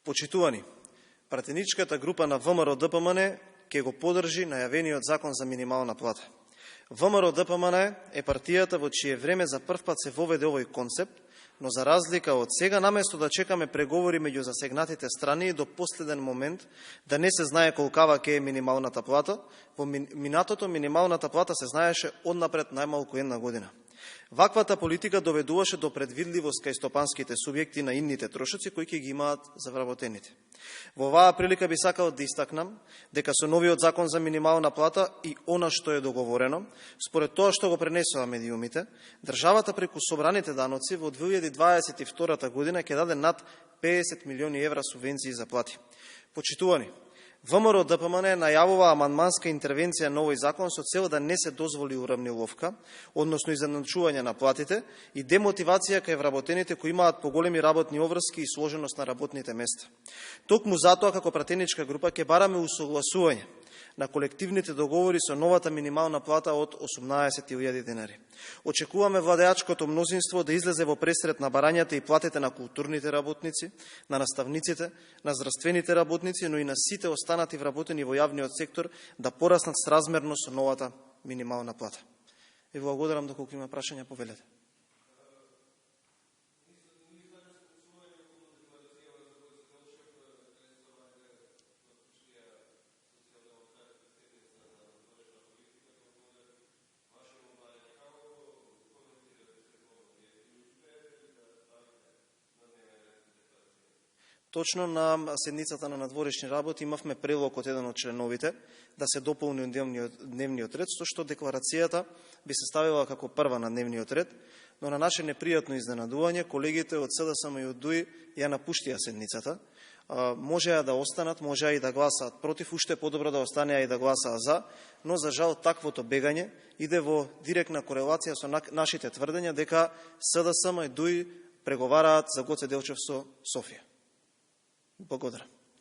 Почитувани, пратеничката група на ВМРО-ДПМН ќе го подржи најавениот закон за минимална плата. ВМРО-ДПМН е партијата во чие време за прв пат се воведе овој концепт, но за разлика од сега, наместо да чекаме преговори меѓу засегнатите страни до последен момент да не се знае колкава ќе е минималната плата, во минатото минималната плата се знаеше однапред најмалку една година. Ваквата политика доведуваше до предвидливост кај стопанските субјекти на инните трошоци кои ќе ги имаат за вработените. Во оваа прилика би сакал да истакнам дека со новиот закон за минимална плата и она што е договорено, според тоа што го пренесува медиумите, државата преку собраните даноци во 2022 година ќе даде над 50 милиони евра субвенции за плати. Почитувани, ВМРО-ДПМН најавува амандманска интервенција на овој закон со цел да не се дозволи уравниловка, односно изедначување на платите и демотивација кај вработените кои имаат поголеми работни обврски и сложеност на работните места. Токму затоа како пратеничка група ќе бараме усогласување на колективните договори со новата минимална плата од 18.000 денари. Очекуваме владеачкото мнозинство да излезе во пресред на барањата и платите на културните работници, на наставниците, на здравствените работници, но и на сите останати вработени во јавниот сектор да пораснат сразмерно со новата минимална плата. Ви благодарам, доколку има прашања, повелете. Точно на седницата на надворешни работи имавме прелог од еден од членовите да се дополни дневниот ред, со што декларацијата би се ставила како прва на дневниот ред, но на наше непријатно изненадување колегите од СДСМ и од ДУИ ја напуштија седницата. Можеа да останат, можеа и да гласаат против, уште подобро да останеа и да гласаа за, но за жал таквото бегање иде во директна корелација со нашите тврдења дека СДСМ и ДУИ преговараат за Гоце Делчев со Софија. Благодарам.